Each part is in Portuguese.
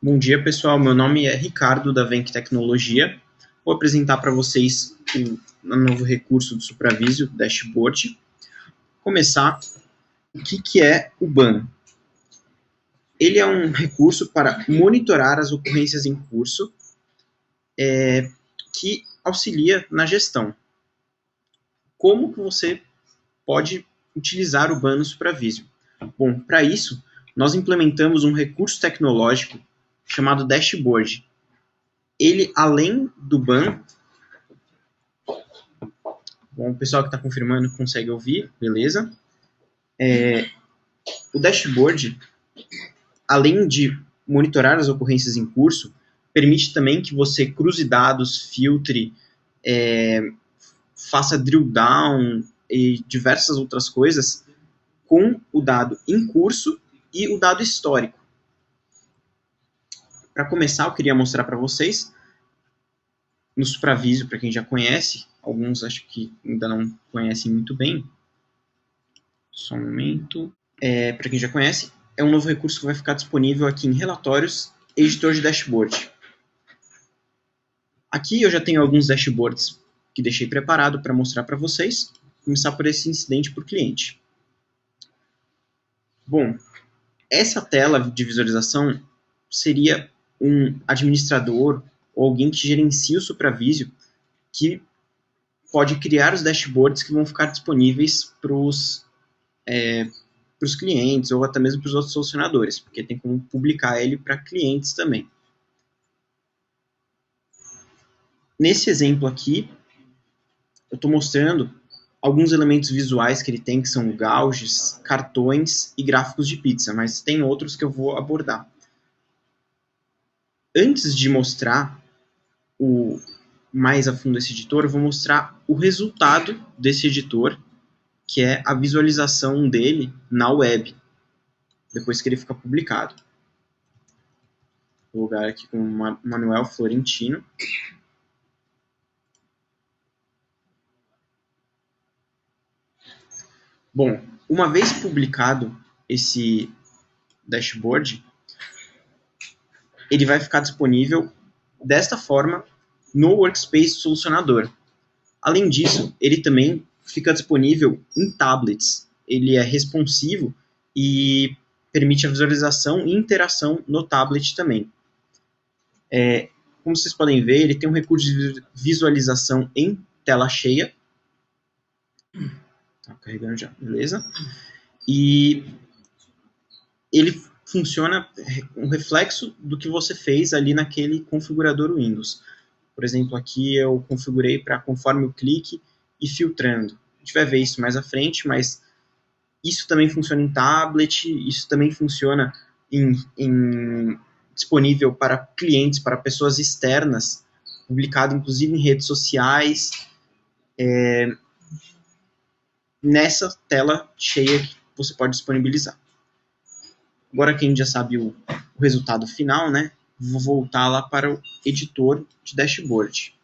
Bom dia, pessoal. Meu nome é Ricardo, da Venc Tecnologia. Vou apresentar para vocês um novo recurso do Supravisio, Dashboard. Começar, o que é o BAN? Ele é um recurso para monitorar as ocorrências em curso, que auxilia na gestão. Como que você pode utilizar o BAN no Supravisio? Bom, para isso, nós implementamos um recurso tecnológico chamado Dashboard. Ele, além do BAN, bom, o pessoal que está confirmando consegue ouvir, beleza? O Dashboard, além de monitorar as ocorrências em curso, permite também que você cruze dados, filtre, faça drill down e diversas outras coisas com o dado em curso e o dado histórico. Para começar, eu queria mostrar para vocês, no Supravisio, para quem já conhece, alguns acho que ainda não conhecem muito bem. Só um momento. Para quem já conhece, é um novo recurso que vai ficar disponível aqui em Relatórios, Editor de Dashboard. Aqui eu já tenho alguns dashboards que deixei preparado para mostrar para vocês. Vou começar por esse incidente por cliente. Bom, essa tela de visualização seria um administrador ou alguém que gerencia o Supravisio que pode criar os dashboards que vão ficar disponíveis para os clientes ou até mesmo para os outros solucionadores, porque tem como publicar ele para clientes também. Nesse exemplo aqui, eu estou mostrando alguns elementos visuais que ele tem, que são gauges, cartões e gráficos de pizza, mas tem outros que eu vou abordar. Antes de mostrar mais a fundo esse editor, eu vou mostrar o resultado desse editor, que é a visualização dele na web, depois que ele fica publicado. Vou logar aqui com o Manuel Florentino. Bom, uma vez publicado esse dashboard, ele vai ficar disponível desta forma no Workspace Solucionador. Além disso, ele também fica disponível em tablets. Ele é responsivo e permite a visualização e interação no tablet também. Como vocês podem ver, ele tem um recurso de visualização em tela cheia. Tá carregando já, beleza? E ele funciona um reflexo do que você fez ali naquele configurador Windows. Por exemplo, aqui eu configurei para conforme o clique e filtrando. A gente vai ver isso mais à frente, mas isso também funciona em tablet, isso também funciona disponível para clientes, para pessoas externas, publicado inclusive em redes sociais, nessa tela cheia que você pode disponibilizar. Agora que a gente já sabe o resultado final, né? Vou voltar lá para o editor de dashboard.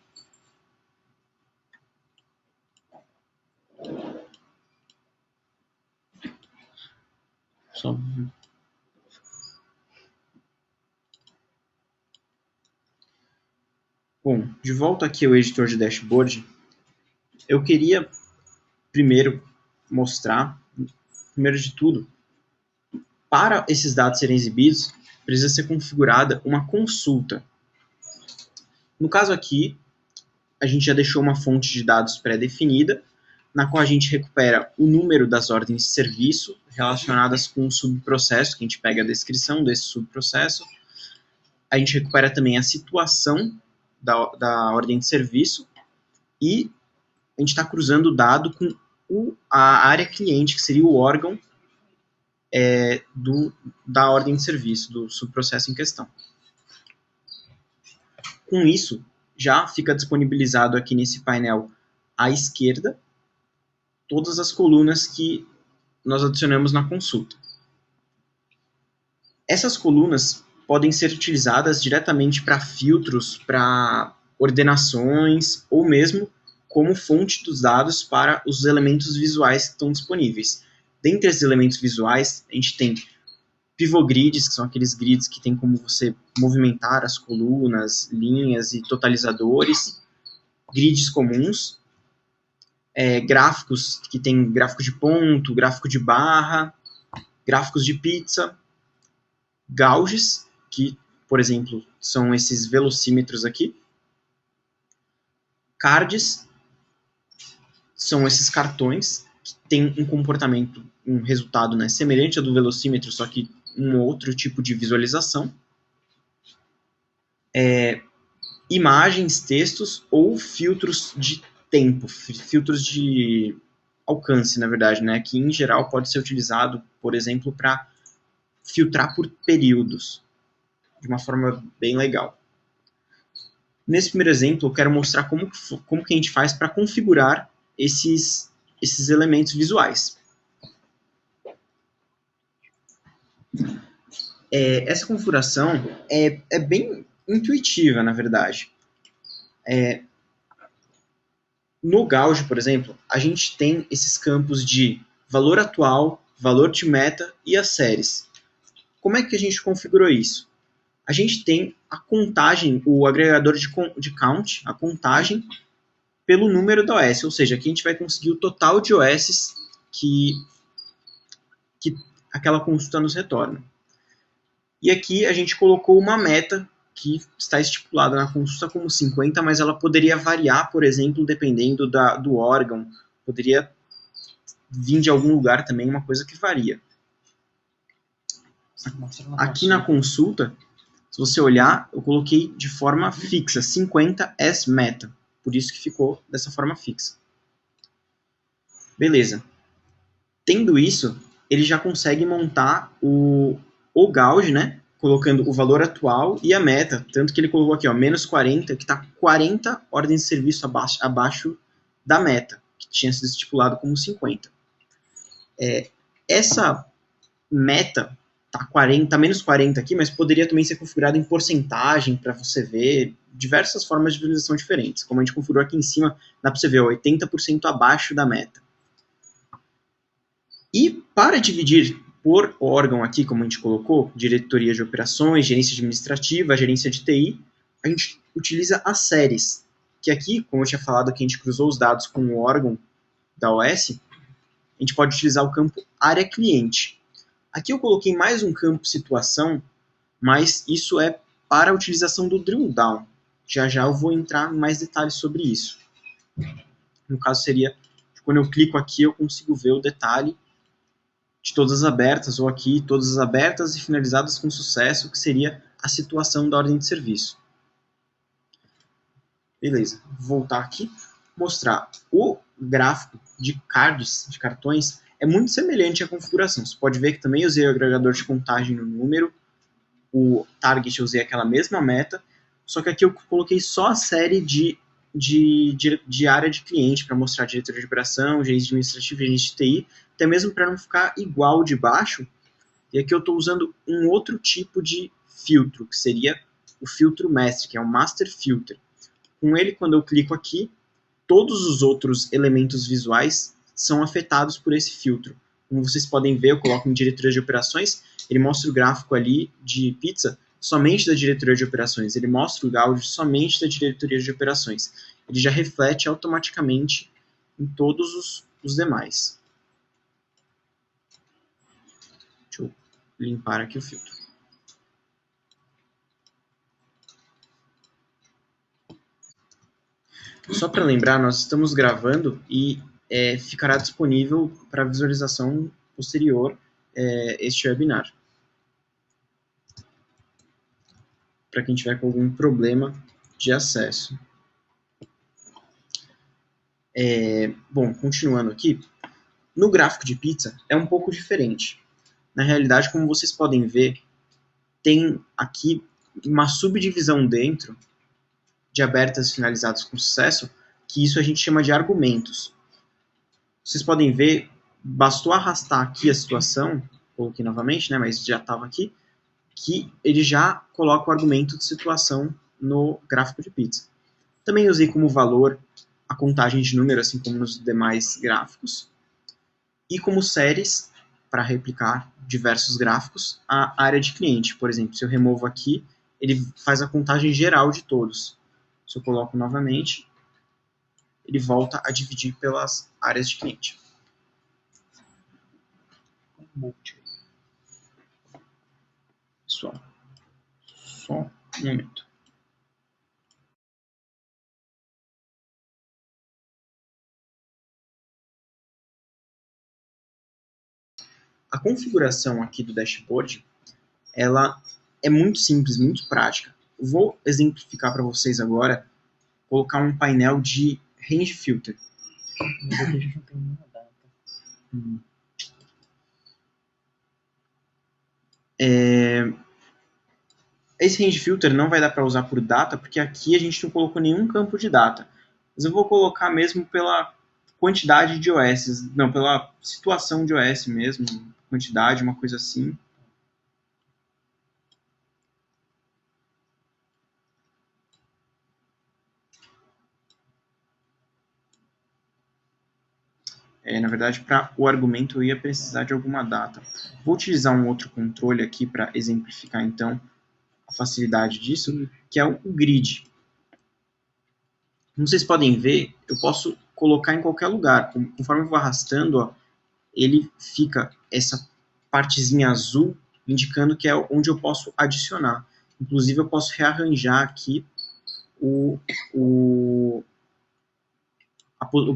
Bom, de volta aqui ao editor de dashboard, eu queria primeiro mostrar, primeiro de tudo, para esses dados serem exibidos, precisa ser configurada uma consulta. No caso aqui, a gente já deixou uma fonte de dados pré-definida, na qual a gente recupera o número das ordens de serviço relacionadas com o subprocesso, que a gente pega a descrição desse subprocesso. A gente recupera também a situação da ordem de serviço e a gente está cruzando o dado com a área cliente, que seria o órgão da ordem de serviço, do subprocesso em questão. Com isso, já fica disponibilizado aqui nesse painel à esquerda todas as colunas que nós adicionamos na consulta. Essas colunas podem ser utilizadas diretamente para filtros, para ordenações, ou mesmo como fonte dos dados para os elementos visuais que estão disponíveis. Dentre esses elementos visuais, a gente tem pivot grids, que são aqueles grids que tem como você movimentar as colunas, linhas e totalizadores, grids comuns, gráficos que tem gráfico de ponto, gráfico de barra, gráficos de pizza, gauges, que, por exemplo, são esses velocímetros aqui, cards, são esses cartões que têm um comportamento, um resultado, né, semelhante ao do velocímetro, só que um outro tipo de visualização, imagens, textos ou filtros de tempo, filtros de alcance, na verdade, né, que em geral pode ser utilizado, por exemplo, para filtrar por períodos, de uma forma bem legal. Nesse primeiro exemplo, eu quero mostrar como que a gente faz para configurar esses elementos visuais. Essa configuração é bem intuitiva, na verdade. No Gauge, por exemplo, a gente tem esses campos de valor atual, valor de meta e as séries. Como é que a gente configurou isso? A gente tem a contagem, o agregador de count, a contagem pelo número da OS, ou seja, aqui a gente vai conseguir o total de OS que aquela consulta nos retorna. E aqui a gente colocou uma meta que está estipulada na consulta como 50, mas ela poderia variar, por exemplo, dependendo do órgão, poderia vir de algum lugar também, uma coisa que varia. Aqui na consulta, se você olhar, eu coloquei de forma fixa, 50 as meta, por isso que ficou dessa forma fixa. Beleza. Tendo isso, ele já consegue montar o gauge, né? Colocando o valor atual e a meta, tanto que ele colocou aqui, ó, menos 40, que está 40 ordens de serviço abaixo da meta, que tinha sido estipulado como 50. Essa meta tá menos 40 aqui, mas poderia também ser configurada em porcentagem para você ver diversas formas de visualização diferentes. Como a gente configurou aqui em cima, dá para você ver 80% abaixo da meta. E para dividir por órgão aqui, como a gente colocou, diretoria de operações, gerência administrativa, gerência de TI, a gente utiliza as séries, que aqui, como eu tinha falado, que a gente cruzou os dados com o órgão da OS, a gente pode utilizar o campo área cliente. Aqui eu coloquei mais um campo situação, mas isso é para a utilização do drill down. Já já eu vou entrar em mais detalhes sobre isso. No caso seria, quando eu clico aqui, eu consigo ver o detalhe de todas as abertas, ou aqui, todas as abertas e finalizadas com sucesso, que seria a situação da ordem de serviço. Beleza, vou voltar aqui, mostrar o gráfico de cards, de cartões, é muito semelhante à configuração. Você pode ver que também usei o agregador de contagem no número, o target eu usei aquela mesma meta, só que aqui eu coloquei só a série de área de cliente para mostrar diretoria de operação, gerência administrativa, gerência de TI, até mesmo para não ficar igual de baixo. E aqui eu estou usando um outro tipo de filtro, que seria o filtro mestre, que é o Master Filter. Com ele, quando eu clico aqui, todos os outros elementos visuais são afetados por esse filtro. Como vocês podem ver, eu coloco em diretoria de operações, ele mostra o gráfico ali de pizza somente da diretoria de operações, ele mostra o gauge somente da diretoria de operações. Ele já reflete automaticamente em todos os demais. Deixa eu limpar aqui o filtro. Só para lembrar, nós estamos gravando e ficará disponível para visualização posterior este webinar. Para quem tiver com algum problema de acesso. Bom, continuando aqui, no gráfico de pizza é um pouco diferente. Na realidade, como vocês podem ver, tem aqui uma subdivisão dentro de abertas e finalizadas com sucesso, que isso a gente chama de argumentos. Vocês podem ver, bastou arrastar aqui a situação, coloquei novamente, né, mas já estava aqui, que ele já coloca o argumento de situação no gráfico de pizza. Também usei como valor a contagem de número, assim como nos demais gráficos. E como séries, para replicar diversos gráficos a área de cliente. Por exemplo, se eu removo aqui, ele faz a contagem geral de todos. Se eu coloco novamente, ele volta a dividir pelas áreas de cliente. Pessoal, só um momento. A configuração aqui do dashboard, ela é muito simples, muito prática. Eu vou exemplificar para vocês agora, colocar um painel de range filter. Mas aqui a gente não tem nenhuma data. Esse range filter não vai dar para usar por data, porque aqui a gente não colocou nenhum campo de data. Mas eu vou colocar mesmo pela quantidade de OS, não, pela situação de OS mesmo, quantidade, uma coisa assim. Na verdade, para o argumento eu ia precisar de alguma data. Vou utilizar um outro controle aqui para exemplificar, então, a facilidade disso, que é o grid. Como vocês podem ver, eu posso colocar em qualquer lugar. Conforme eu vou arrastando, ó, ele fica essa partezinha azul indicando que é onde eu posso adicionar. Inclusive, eu posso rearranjar aqui o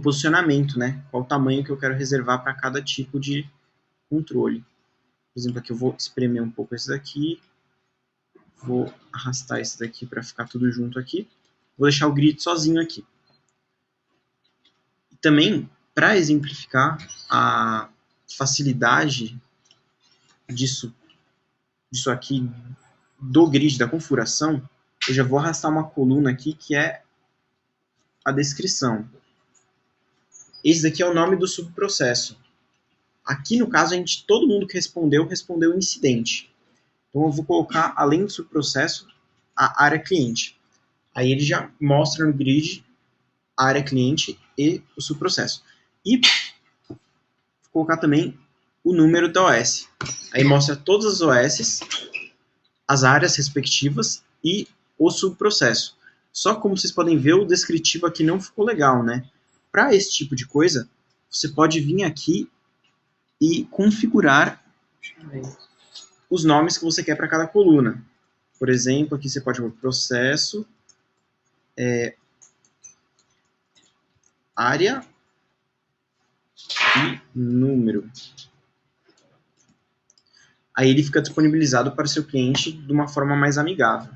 posicionamento, né? Qual o tamanho que eu quero reservar para cada tipo de controle. Por exemplo, aqui eu vou espremer um pouco esse daqui, vou arrastar esse daqui para ficar tudo junto aqui, vou deixar o grid sozinho aqui. E também, para exemplificar a facilidade disso aqui, do grid, da configuração, eu já vou arrastar uma coluna aqui que é a descrição. Esse daqui é o nome do subprocesso. Aqui, no caso, todo mundo que respondeu incidente. Então, eu vou colocar, além do subprocesso, a área cliente. Aí ele já mostra no grid a área cliente e o subprocesso. E vou colocar também o número da OS. Aí mostra todas as OS, as áreas respectivas e o subprocesso. Só que, como vocês podem ver, o descritivo aqui não ficou legal, né? Para esse tipo de coisa, você pode vir aqui e configurar os nomes que você quer para cada coluna. Por exemplo, aqui você pode pôr processo, área e número. Aí ele fica disponibilizado para o seu cliente de uma forma mais amigável.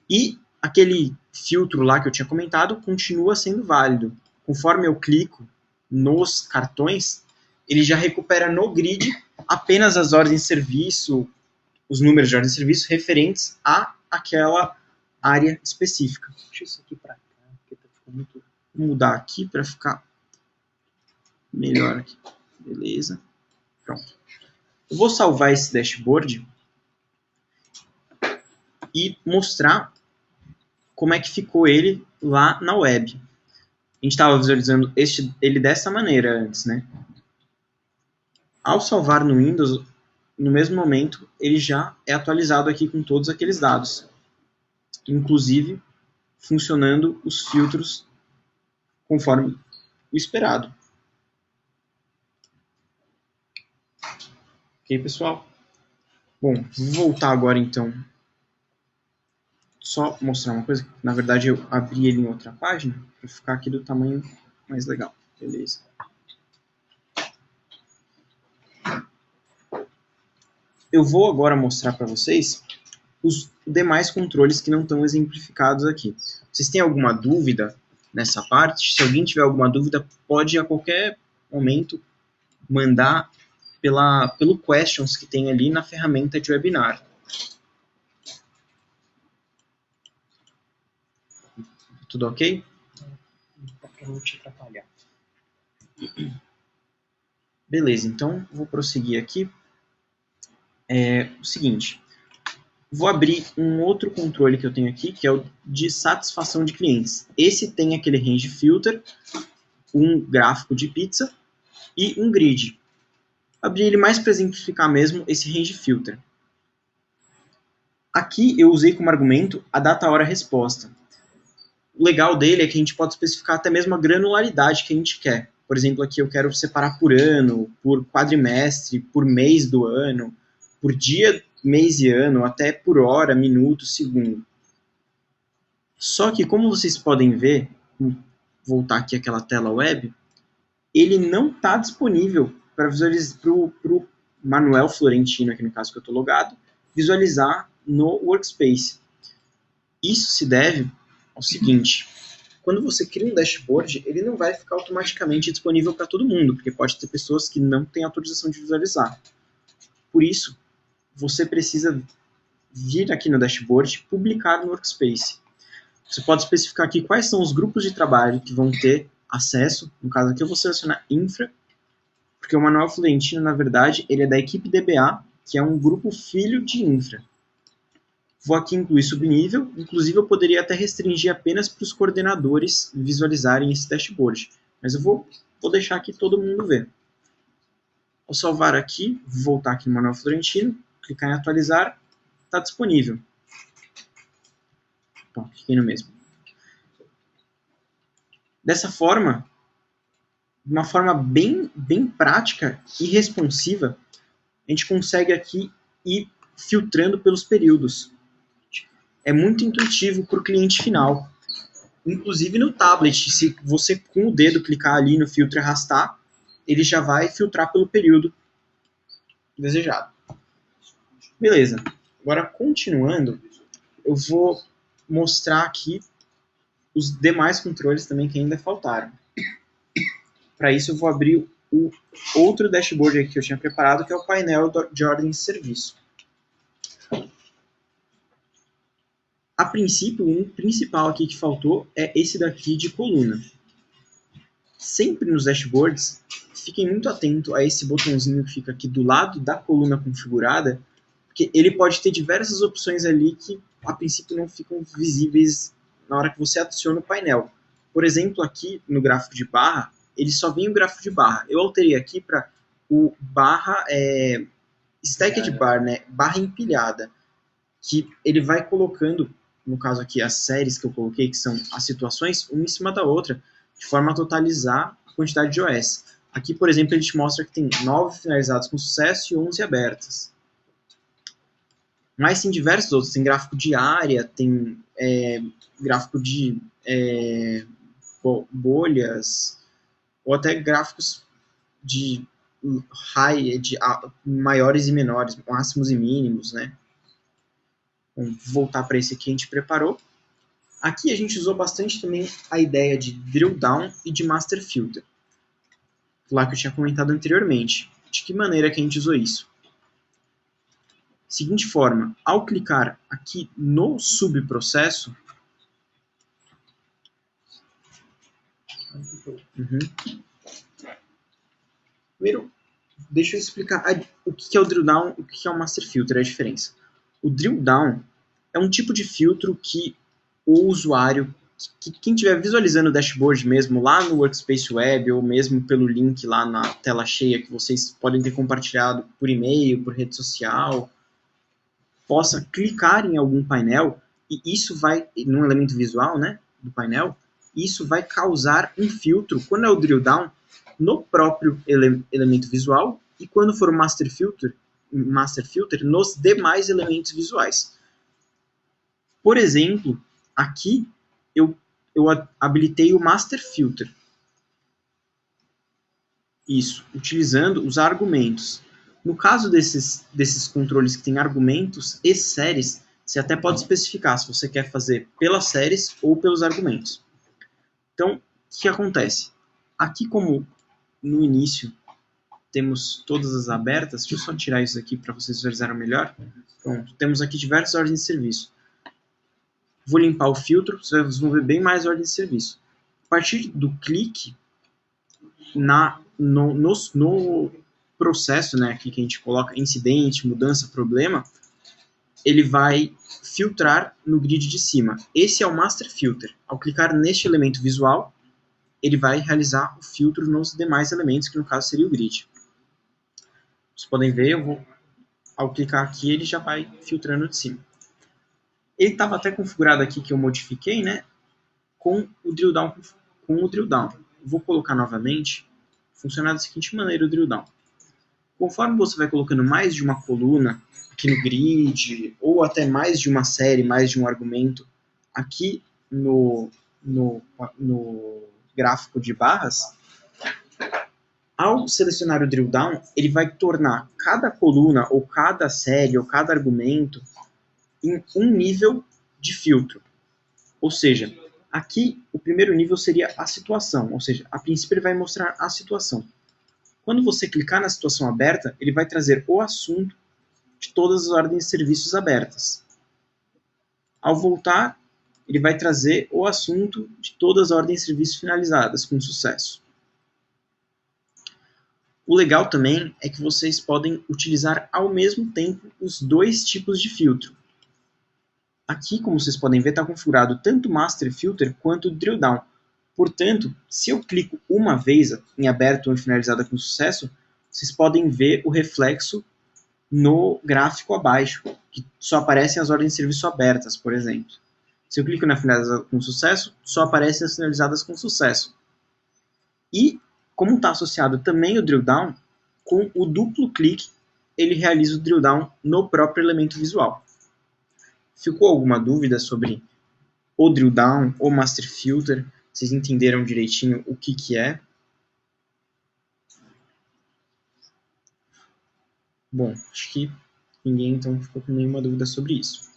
E aquele filtro lá que eu tinha comentado continua sendo válido. Conforme eu clico nos cartões, ele já recupera no grid apenas as ordens de serviço, os números de ordem de serviço referentes a aquela área específica. Deixa isso aqui para cá, porque tá ficando muito... Vou mudar aqui para ficar melhor aqui. Beleza. Pronto. Eu vou salvar esse dashboard e mostrar como é que ficou ele lá na web. A gente estava visualizando ele dessa maneira antes, né? Ao salvar no Windows, no mesmo momento, ele já é atualizado aqui com todos aqueles dados. Inclusive, funcionando os filtros conforme o esperado. Ok, pessoal? Bom, vou voltar agora, então. Só mostrar uma coisa. Na verdade, eu abri ele em outra página para ficar aqui do tamanho mais legal. Beleza. Eu vou agora mostrar para vocês os demais controles que não estão exemplificados aqui. Vocês têm alguma dúvida nessa parte? Se alguém tiver alguma dúvida, pode a qualquer momento mandar pelo questions que tem ali na ferramenta de webinar. Tudo ok? Eu vou te atrapalhar. Beleza, então vou prosseguir aqui. O seguinte, vou abrir um outro controle que eu tenho aqui, que é o de satisfação de clientes. Esse tem aquele range filter, um gráfico de pizza e um grid. Abri ele mais para exemplificar mesmo esse range filter. Aqui eu usei como argumento a data, hora, resposta. O legal dele é que a gente pode especificar até mesmo a granularidade que a gente quer. Por exemplo, aqui eu quero separar por ano, por quadrimestre, por mês do ano, por dia, mês e ano, até por hora, minuto, segundo. Só que, como vocês podem ver, vou voltar aqui àquela tela web, ele não está disponível para visualizar para o Manuel Florentino, aqui no caso que eu estou logado, visualizar no Workspace. Isso se deve ao seguinte: quando você cria um dashboard, ele não vai ficar automaticamente disponível para todo mundo, porque pode ter pessoas que não têm autorização de visualizar. Por isso, você precisa vir aqui no dashboard, publicar no Workspace. Você pode especificar aqui quais são os grupos de trabalho que vão ter acesso. No caso aqui eu vou selecionar Infra, porque o Manuel Florentino, na verdade, ele é da equipe DBA, que é um grupo filho de Infra. Vou aqui incluir subnível, inclusive eu poderia até restringir apenas para os coordenadores visualizarem esse dashboard, mas eu vou deixar aqui todo mundo ver. Ao salvar aqui, vou voltar aqui no Manuel Florentino, clicar em atualizar, está disponível. Bom, fiquei no mesmo. Dessa forma, de uma forma bem prática e responsiva, a gente consegue aqui ir filtrando pelos períodos. É muito intuitivo para o cliente final. Inclusive no tablet, se você com o dedo clicar ali no filtro e arrastar, ele já vai filtrar pelo período desejado. Beleza. Agora, continuando, eu vou mostrar aqui os demais controles também que ainda faltaram. Para isso, eu vou abrir o outro dashboard aqui que eu tinha preparado, que é o painel de ordem de serviço. A princípio, o principal aqui que faltou é esse daqui de coluna. Sempre nos dashboards, fiquem muito atentos a esse botãozinho que fica aqui do lado da coluna configurada, porque ele pode ter diversas opções ali que, a princípio, não ficam visíveis na hora que você adiciona o painel. Por exemplo, aqui no gráfico de barra, ele só vem o gráfico de barra. Eu alterei aqui para o barra stacked bar, né? Barra empilhada, que ele vai colocando, no caso aqui, as séries que eu coloquei, que são as situações, uma em cima da outra, de forma a totalizar a quantidade de OS. Aqui, por exemplo, ele te mostra que tem 9 finalizados com sucesso e 11 abertas. Mas tem diversos outros. Tem gráfico de área, tem gráfico de bolhas, ou até gráficos de maiores e menores, máximos e mínimos, né? Vou voltar para esse aqui que a gente preparou. Aqui a gente usou bastante também a ideia de drill down e de master filter, lá que eu tinha comentado anteriormente. De que maneira que a gente usou isso? Seguinte forma, ao clicar aqui no subprocesso, primeiro, deixa eu explicar o que é o drill down e o que é o master filter, a diferença. O drill down é um tipo de filtro que o usuário, quem estiver visualizando o dashboard mesmo lá no Workspace Web ou mesmo pelo link lá na tela cheia que vocês podem ter compartilhado por e-mail, por rede social, possa clicar em algum painel e isso vai, num elemento visual, né, do painel, isso vai causar um filtro, quando é o drill down, no próprio elemento visual e quando for o master filter, nos demais elementos visuais. Por exemplo, aqui eu habilitei o master filter. Isso, utilizando os argumentos. No caso desses controles que têm argumentos e séries, você até pode especificar se você quer fazer pelas séries ou pelos argumentos. Então, o que acontece? Aqui, como no início temos todas as abertas, deixa eu só tirar isso aqui para vocês visualizarem melhor. Pronto, temos aqui diversas ordens de serviço. Vou limpar o filtro, vocês vão ver bem mais ordem de serviço. A partir do clique no processo, né, aqui que a gente coloca incidente, mudança, problema, ele vai filtrar no grid de cima. Esse é o master filter. Ao clicar neste elemento visual, ele vai realizar o filtro nos demais elementos, que no caso seria o grid. Vocês podem ver, ao clicar aqui, ele já vai filtrando de cima. Ele estava até configurado aqui, que eu modifiquei, né, com o drill down. Vou colocar novamente, funcionar da seguinte maneira o drill down. Conforme você vai colocando mais de uma coluna aqui no grid, ou até mais de uma série, mais de um argumento, aqui no gráfico de barras, ao selecionar o drill down, ele vai tornar cada coluna, ou cada série, ou cada argumento em um nível de filtro. Ou seja, aqui o primeiro nível seria a situação, ou seja, a princípio ele vai mostrar a situação. Quando você clicar na situação aberta, ele vai trazer o assunto de todas as ordens de serviços abertas. Ao voltar, ele vai trazer o assunto de todas as ordens de serviços finalizadas com sucesso. O legal também é que vocês podem utilizar ao mesmo tempo os dois tipos de filtro. Aqui, como vocês podem ver, está configurado tanto o Master Filter quanto o Drill Down. Portanto, se eu clico uma vez em aberto ou em finalizada com sucesso, vocês podem ver o reflexo no gráfico abaixo, que só aparecem as ordens de serviço abertas, por exemplo. Se eu clico na finalizada com sucesso, só aparecem as finalizadas com sucesso. E, como está associado também o Drill Down, com o duplo clique, ele realiza o Drill Down no próprio elemento visual. Ficou alguma dúvida sobre o Drill Down ou Master Filter? Vocês entenderam direitinho o que é? Bom, acho que ninguém então ficou com nenhuma dúvida sobre isso.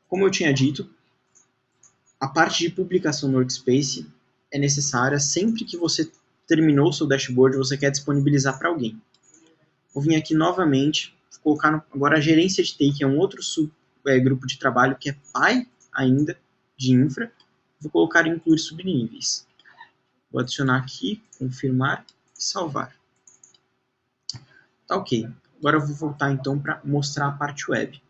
Como eu tinha dito, a parte de publicação no Workspace é necessária sempre que você terminou o seu dashboard e você quer disponibilizar para alguém. Vou vir aqui novamente, vou colocar agora a gerência de TI, que é um outro grupo de trabalho que é pai ainda de infra. Vou colocar incluir subníveis. Vou adicionar aqui, confirmar e salvar. Tá ok. Agora eu vou voltar então para mostrar a parte web.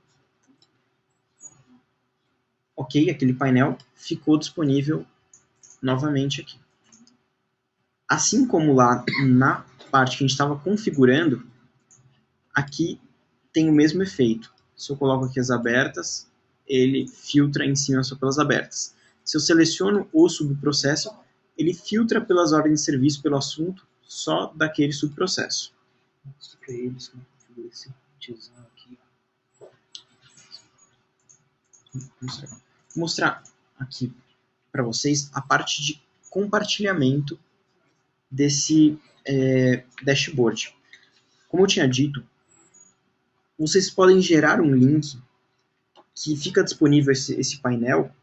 Ok, aquele painel ficou disponível novamente aqui. Assim como lá na parte que a gente estava configurando, aqui tem o mesmo efeito. Se eu coloco aqui as abertas, ele filtra em cima só pelas abertas. Se eu seleciono o subprocesso, ele filtra pelas ordens de serviço, pelo assunto, só daquele subprocesso. Mostra para eles como configura esse tiozão aqui. Vou mostrar aqui para vocês a parte de compartilhamento desse dashboard. Como eu tinha dito, vocês podem gerar um link que fica disponível esse painel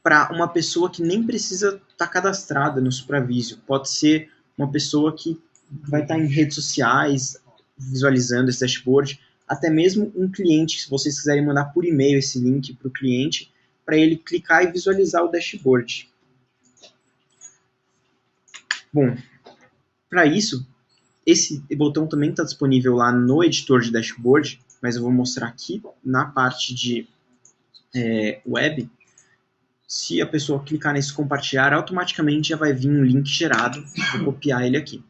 para uma pessoa que nem precisa estar cadastrada no SupraVisio. Pode ser uma pessoa que vai estar em redes sociais visualizando esse dashboard, até mesmo um cliente, se vocês quiserem mandar por e-mail esse link para o cliente, para ele clicar e visualizar o dashboard. Bom, para isso, esse botão também está disponível lá no editor de dashboard, mas eu vou mostrar aqui na parte de web. Se a pessoa clicar nesse compartilhar, automaticamente já vai vir um link gerado. Vou copiar ele aqui.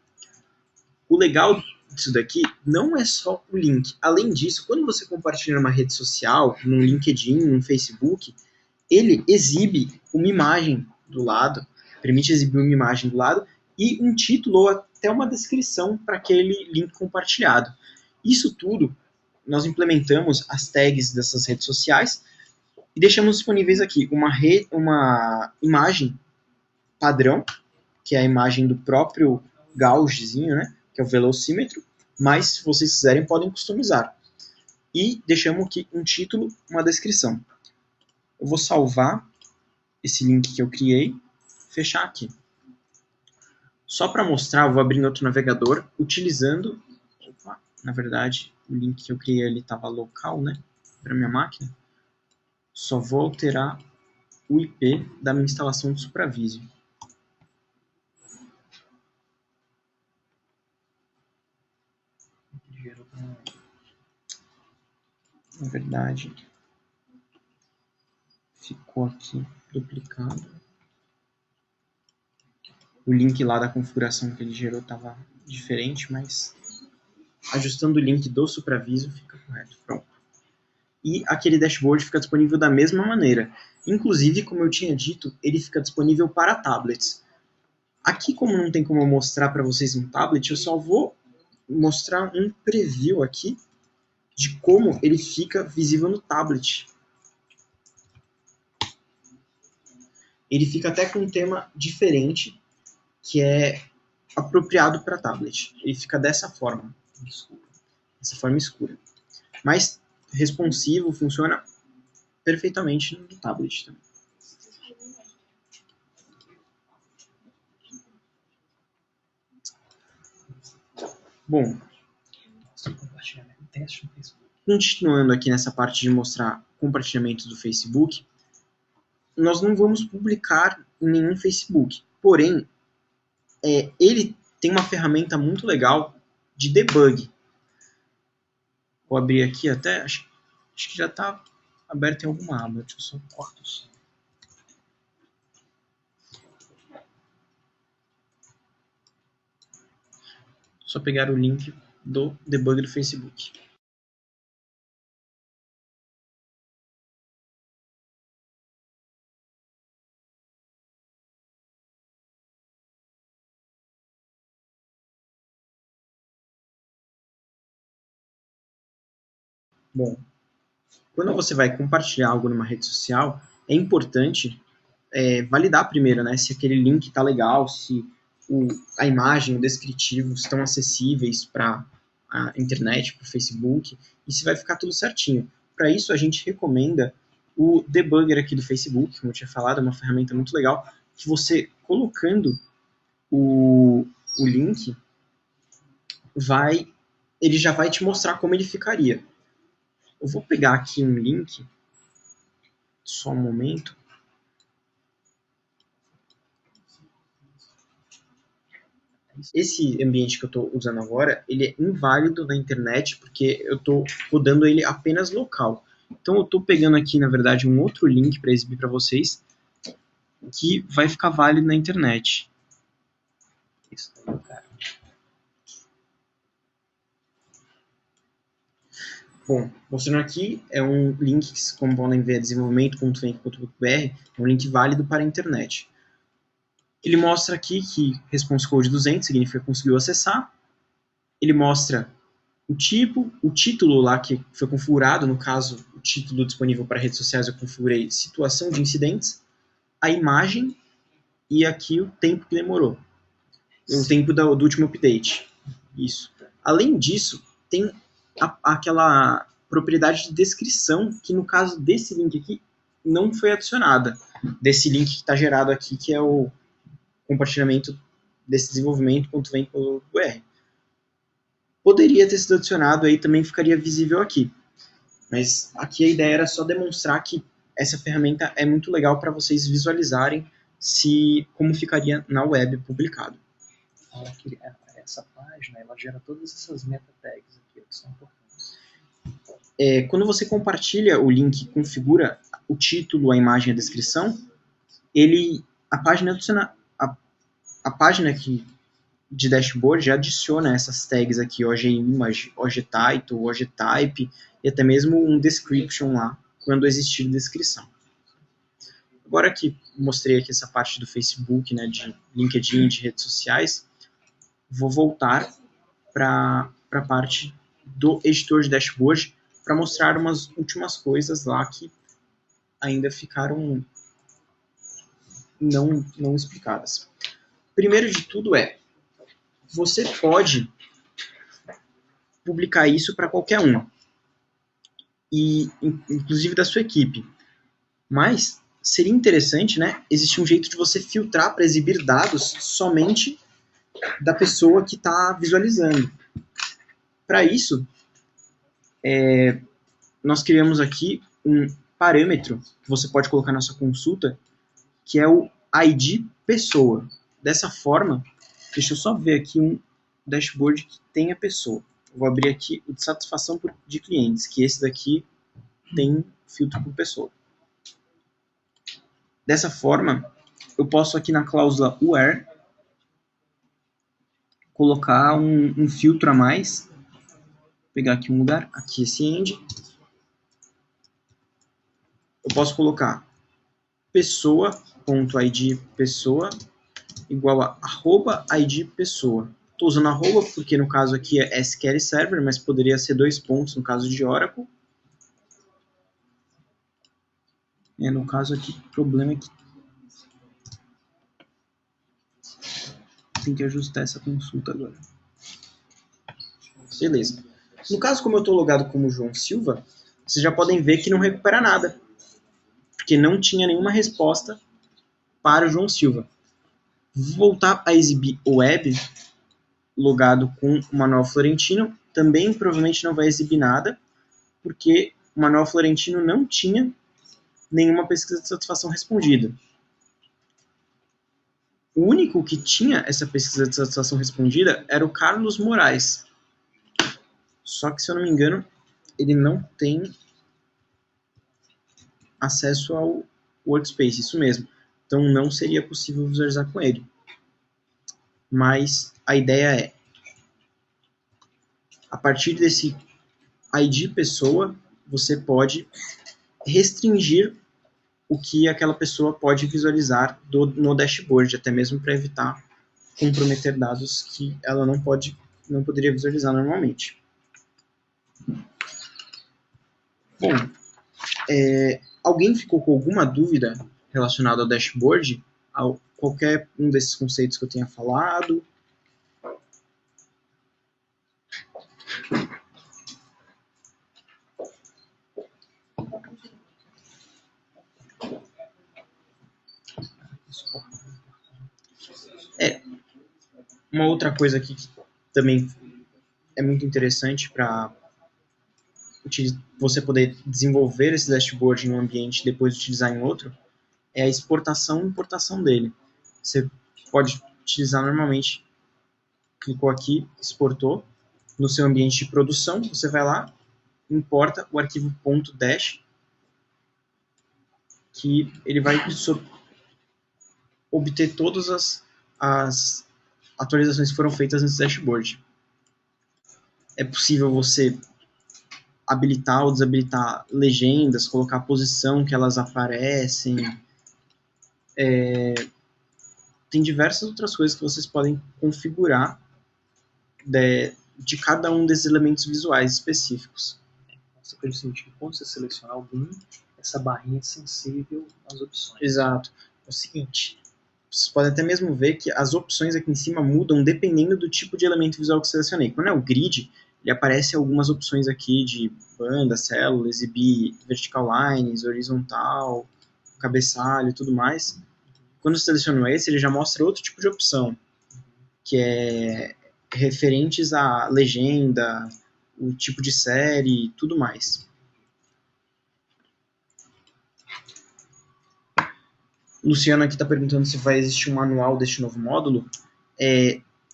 O legal disso daqui não é só o link. Além disso, quando você compartilha numa rede social, num LinkedIn, num Facebook, ele exibe uma imagem do lado, permite exibir uma imagem do lado e um título ou até uma descrição para aquele link compartilhado. Isso tudo, nós implementamos as tags dessas redes sociais e deixamos disponíveis aqui uma imagem padrão, que é a imagem do próprio gaugezinho, né, que é o velocímetro, mas se vocês quiserem podem customizar. E deixamos aqui um título, uma descrição. Eu vou salvar esse link que eu criei, fechar aqui. Só para mostrar, eu vou abrir outro navegador utilizando, na verdade, o link que eu criei ali estava local, né, para minha máquina. Só vou alterar o IP da minha instalação do SupraVisio. Na verdade, ficou aqui duplicado. O link lá da configuração que ele gerou estava diferente, mas ajustando o link do Supraviso, fica correto. Pronto. E aquele dashboard fica disponível da mesma maneira. Inclusive, como eu tinha dito, ele fica disponível para tablets. Aqui, como não tem como eu mostrar para vocês um tablet, eu só vou mostrar um preview aqui de como ele fica visível no tablet. Ele fica até com um tema diferente, que é apropriado para tablet. Ele fica dessa forma, essa forma escura. Mas responsivo, funciona perfeitamente no tablet também. Bom, continuando aqui nessa parte de mostrar compartilhamento do Facebook, nós não vamos publicar em nenhum Facebook. Porém, ele tem uma ferramenta muito legal de debug. Vou abrir aqui até, acho que já está aberto em alguma aba. Deixa eu só cortar o som. Só pegar o link do debug do Facebook. Bom, quando você vai compartilhar algo numa rede social, é importante validar primeiro, né, se aquele link está legal, se a imagem, o descritivo estão acessíveis para a internet, para o Facebook, e se vai ficar tudo certinho. Para isso, a gente recomenda o debugger aqui do Facebook, como eu tinha falado, é uma ferramenta muito legal, que você colocando o link, ele já vai te mostrar como ele ficaria. Eu vou pegar aqui um link, só um momento. Esse ambiente que eu estou usando agora, ele é inválido na internet, porque eu estou rodando ele apenas local. Então eu estou pegando aqui, na verdade, um outro link para exibir para vocês, que vai ficar válido na internet. Isso aí, cara. Bom, mostrando aqui, é um link que, como podem ver, é desenvolvimento.fenc.br, é um link válido para a internet. Ele mostra aqui que response code 200 significa que conseguiu acessar. Ele mostra o tipo, o título lá que foi configurado, no caso, o título disponível para redes sociais eu configurei situação de incidentes, a imagem e aqui o tempo que demorou, o tempo do último update. Isso. Além disso, tem aquela propriedade de descrição que no caso desse link aqui não foi adicionada, desse link que está gerado aqui, que é o compartilhamento desse desenvolvimento.vem.br. Poderia ter sido adicionado, aí também ficaria visível aqui. Mas aqui a ideia era só demonstrar que essa ferramenta é muito legal para vocês visualizarem como ficaria na web publicado. Essa página, ela gera todas essas meta tags aqui, que são importantes. Quando você compartilha o link, configura o título, a imagem e a descrição, a página aqui de dashboard já adiciona essas tags aqui, OGImage, OGTitle, OGType e até mesmo um description lá, quando existir descrição. Agora que mostrei aqui essa parte do Facebook, né, de LinkedIn, de redes sociais, vou voltar para a parte do editor de dashboard para mostrar umas últimas coisas lá que ainda ficaram não explicadas. Primeiro de tudo você pode publicar isso para qualquer um, e inclusive da sua equipe. Mas seria interessante, né, existir um jeito de você filtrar para exibir dados somente da pessoa que está visualizando. Para isso, nós criamos aqui um parâmetro que você pode colocar na sua consulta, que é o ID pessoa. Dessa forma, deixa eu só ver aqui um dashboard que tem a pessoa. Eu vou abrir aqui o de satisfação de clientes, que esse daqui tem filtro por pessoa. Dessa forma, eu posso aqui na cláusula where colocar um filtro a mais pegar aqui um lugar, aqui esse end. Eu posso colocar pessoa.id pessoa igual a @id pessoa. Estou usando arroba porque no caso aqui é SQL Server, mas poderia ser 2 pontos no caso de Oracle. No caso aqui, o problema é que tem que ajustar essa consulta agora. Beleza. No caso, como eu estou logado como João Silva, vocês já podem ver que não recupera nada, porque não tinha nenhuma resposta para o João Silva. Vou voltar a exibir o web logado com o Manuel Florentino. Também provavelmente não vai exibir nada, porque o Manuel Florentino não tinha nenhuma pesquisa de satisfação respondida. O único que tinha essa pesquisa de satisfação respondida era o Carlos Moraes. Só que, se eu não me engano, ele não tem acesso ao Workspace, isso mesmo. Então não seria possível visualizar com ele. Mas a ideia é, a partir desse ID pessoa, você pode restringir o que aquela pessoa pode visualizar no dashboard, até mesmo para evitar comprometer dados que ela não poderia visualizar normalmente. Bom, alguém ficou com alguma dúvida relacionada ao dashboard? A qualquer um desses conceitos que eu tenha falado? Uma outra coisa aqui que também é muito interessante para você poder desenvolver esse dashboard em um ambiente e depois utilizar em outro, é a exportação e importação dele. Você pode utilizar normalmente, clicou aqui, exportou, no seu ambiente de produção, você vai lá, importa o arquivo .dash, que ele vai obter todas as atualizações que foram feitas nesse dashboard. É possível você habilitar ou desabilitar legendas, colocar a posição que elas aparecem. Tem diversas outras coisas que vocês podem configurar de cada um desses elementos visuais específicos. Você pode sentir que quando você selecionar algum, essa barrinha é sensível às opções. Exato. É o seguinte, vocês podem até mesmo ver que as opções aqui em cima mudam dependendo do tipo de elemento visual que eu selecionei. Quando é o grid, ele aparece algumas opções aqui de banda, célula, exibir vertical lines, horizontal, cabeçalho e tudo mais. Quando eu seleciono esse, ele já mostra outro tipo de opção, que é referentes à legenda, o tipo de série e tudo mais. Luciano aqui está perguntando se vai existir um manual deste novo módulo.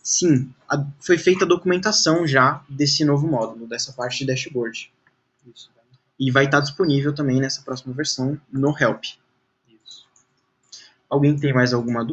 Sim, foi feita a documentação já desse novo módulo, dessa parte de dashboard. Isso, né? E vai estar disponível também nessa próxima versão no Help. Isso. Alguém tem mais alguma dúvida?